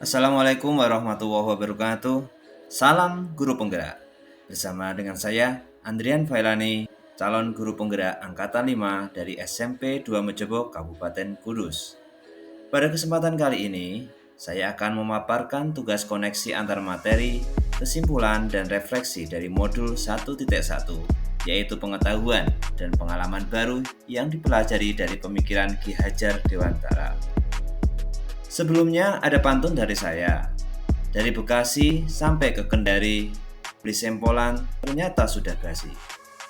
Assalamualaikum warahmatullahi wabarakatuh. Salam guru penggerak. Bersama dengan saya Andrian Failani, calon guru penggerak angkatan 5 dari SMP 2 Mejobo, Kabupaten Kudus. Pada kesempatan kali ini, saya akan memaparkan tugas koneksi antar materi, kesimpulan dan refleksi dari modul 1.1, yaitu pengetahuan dan pengalaman baru yang dipelajari dari pemikiran Ki Hajar Dewantara. Sebelumnya ada pantun dari saya. Dari Bekasi sampai ke Kendari, beli sempolan ternyata sudah basi.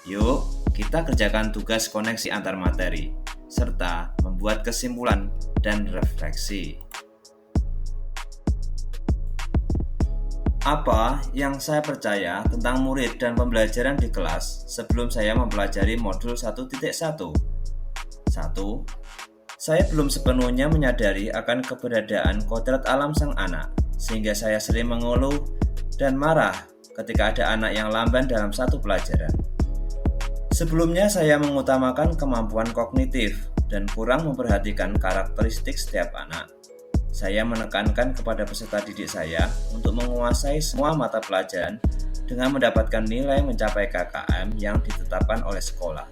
Yuk, kita kerjakan tugas koneksi antar materi, serta membuat kesimpulan dan refleksi. Apa yang saya percaya tentang murid dan pembelajaran di kelas sebelum saya mempelajari modul 1.1? 1. Saya belum sepenuhnya menyadari akan keberadaan kodrat alam sang anak, sehingga saya sering mengeluh dan marah ketika ada anak yang lamban dalam satu pelajaran. Sebelumnya saya mengutamakan kemampuan kognitif dan kurang memperhatikan karakteristik setiap anak. Saya menekankan kepada peserta didik saya untuk menguasai semua mata pelajaran dengan mendapatkan nilai mencapai KKM yang ditetapkan oleh sekolah.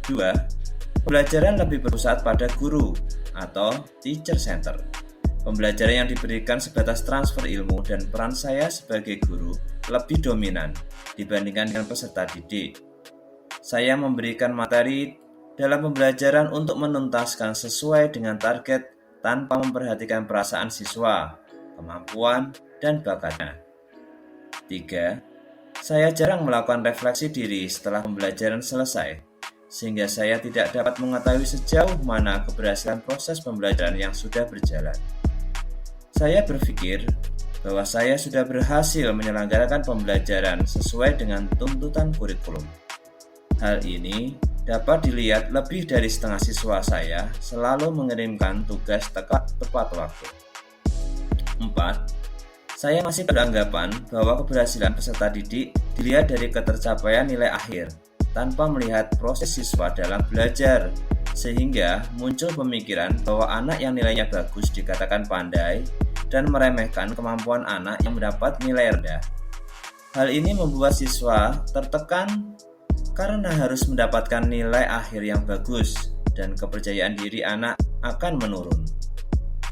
2. Pembelajaran lebih berpusat pada guru atau teacher center. Pembelajaran yang diberikan sebatas transfer ilmu dan peran saya sebagai guru lebih dominan dibandingkan dengan peserta didik. Saya memberikan materi dalam pembelajaran untuk menuntaskan sesuai dengan target tanpa memperhatikan perasaan siswa, kemampuan, dan bakatnya. 3. Saya jarang melakukan refleksi diri setelah pembelajaran selesai, sehingga saya tidak dapat mengetahui sejauh mana keberhasilan proses pembelajaran yang sudah berjalan. Saya berpikir bahwa saya sudah berhasil menyelenggarakan pembelajaran sesuai dengan tuntutan kurikulum. Hal ini dapat dilihat lebih dari setengah siswa saya selalu mengirimkan tugas tepat waktu. 4. Saya masih beranggapan bahwa keberhasilan peserta didik dilihat dari ketercapaian nilai akhir, tanpa melihat proses siswa dalam belajar, sehingga muncul pemikiran bahwa anak yang nilainya bagus dikatakan pandai dan meremehkan kemampuan anak yang mendapat nilai rendah. Hal ini membuat siswa tertekan karena harus mendapatkan nilai akhir yang bagus dan kepercayaan diri anak akan menurun.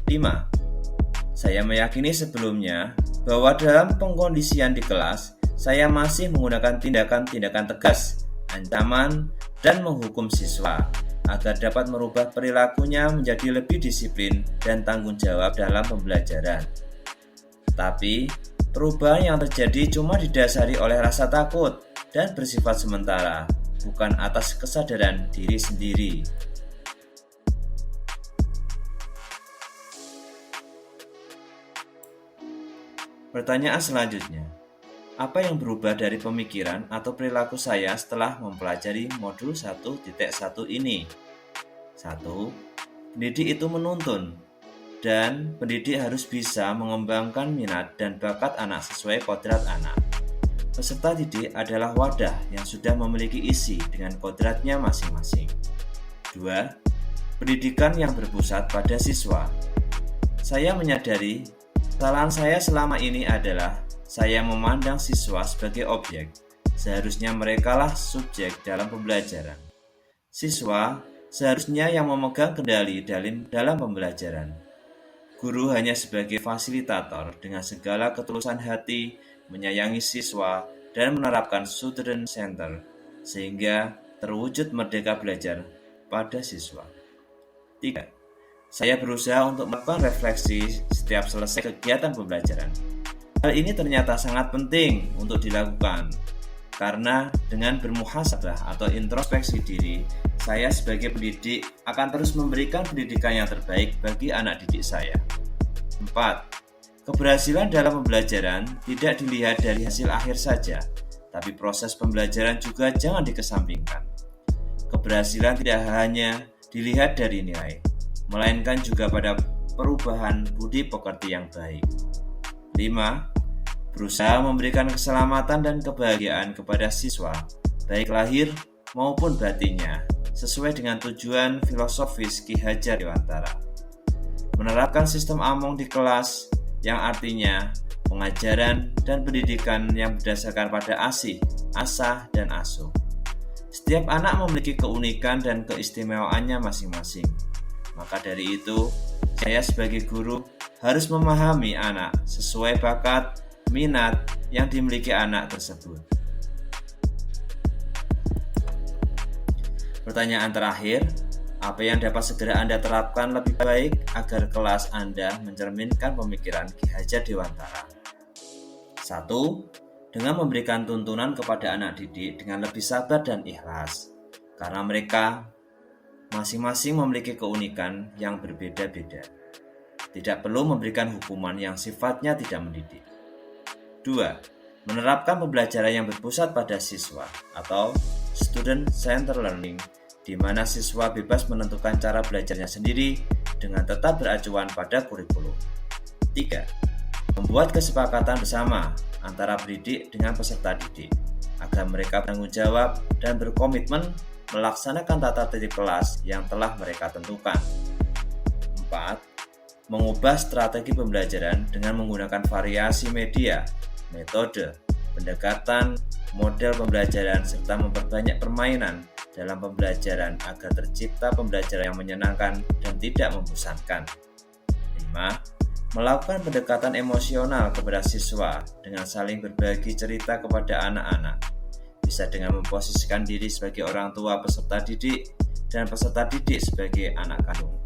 5. Saya meyakini sebelumnya bahwa dalam pengkondisian di kelas, saya masih menggunakan tindakan-tindakan tegas, ancaman, dan menghukum siswa agar dapat merubah perilakunya menjadi lebih disiplin dan tanggung jawab dalam pembelajaran. Tapi, perubahan yang terjadi cuma didasari oleh rasa takut dan bersifat sementara, bukan atas kesadaran diri sendiri. Pertanyaan selanjutnya. Apa yang berubah dari pemikiran atau perilaku saya setelah mempelajari modul 1.1 ini? 1. Pendidik itu menuntun, dan pendidik harus bisa mengembangkan minat dan bakat anak sesuai kodrat anak. Peserta didik adalah wadah yang sudah memiliki isi dengan kodratnya masing-masing. 2. Pendidikan yang berpusat pada siswa. Saya menyadari kesalahan saya selama ini adalah saya memandang siswa sebagai objek, seharusnya merekalah subjek dalam pembelajaran. Siswa seharusnya yang memegang kendali dalam pembelajaran. Guru hanya sebagai fasilitator dengan segala ketulusan hati, menyayangi siswa, dan menerapkan student center, sehingga terwujud merdeka belajar pada siswa. 3. Saya berusaha untuk melakukan refleksi setiap selesai kegiatan pembelajaran. Hal ini ternyata sangat penting untuk dilakukan, karena dengan bermuhasabah atau introspeksi diri, saya sebagai pendidik akan terus memberikan pendidikan yang terbaik bagi anak didik saya. 4. Keberhasilan dalam pembelajaran tidak dilihat dari hasil akhir saja, tapi proses pembelajaran juga jangan dikesampingkan. Keberhasilan tidak hanya dilihat dari nilai, melainkan juga pada perubahan budi pekerti yang baik. 5. Berusaha memberikan keselamatan dan kebahagiaan kepada siswa, baik lahir maupun batinnya, sesuai dengan tujuan filosofis Ki Hajar Dewantara. menerapkan sistem among di kelas yang artinya pengajaran dan pendidikan yang berdasarkan pada asih, asah, dan asuh. Setiap anak memiliki keunikan dan keistimewaannya masing-masing. Maka dari itu, saya sebagai guru harus memahami anak sesuai bakat, minat yang dimiliki anak tersebut. Pertanyaan terakhir, apa yang dapat segera Anda terapkan lebih baik agar kelas Anda mencerminkan pemikiran Ki Hajar Dewantara? 1. Dengan memberikan tuntunan kepada anak didik dengan lebih sabar dan ikhlas, karena mereka masing-masing memiliki keunikan yang berbeda-beda. Tidak perlu memberikan hukuman yang sifatnya tidak mendidik. 2. Menerapkan pembelajaran yang berpusat pada siswa atau student-centered learning, di mana siswa bebas menentukan cara belajarnya sendiri dengan tetap beracuan pada kurikulum. 3. Membuat kesepakatan bersama antara pendidik dengan peserta didik, agar mereka bertanggung jawab dan berkomitmen melaksanakan tata tertib kelas yang telah mereka tentukan. 4. Mengubah strategi pembelajaran dengan menggunakan variasi media, metode, pendekatan, model pembelajaran, serta memperbanyak permainan dalam pembelajaran agar tercipta pembelajaran yang menyenangkan dan tidak membosankan. 5. Melakukan pendekatan emosional kepada siswa dengan saling berbagi cerita kepada anak-anak, bisa dengan memposisikan diri sebagai orang tua peserta didik dan peserta didik sebagai anak kandung.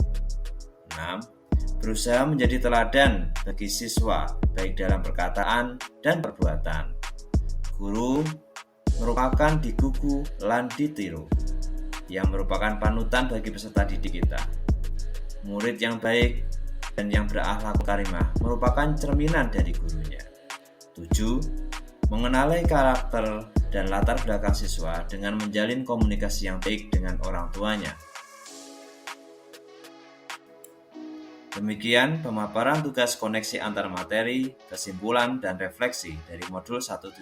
6. Berusaha menjadi teladan bagi siswa baik dalam perkataan dan perbuatan. Guru merupakan digugu lan ditiru, yang merupakan panutan bagi peserta didik kita. Murid yang baik dan yang berakhlak karimah merupakan cerminan dari gurunya. 7. Mengenali karakter dan latar belakang siswa dengan menjalin komunikasi yang baik dengan orang tuanya. Demikian pemaparan tugas koneksi antar materi, kesimpulan, dan refleksi dari modul 1.1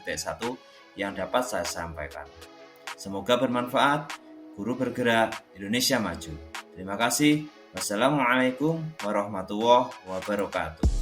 yang dapat saya sampaikan. Semoga bermanfaat. Guru bergerak, Indonesia maju. Terima kasih. Wassalamualaikum warahmatullahi wabarakatuh.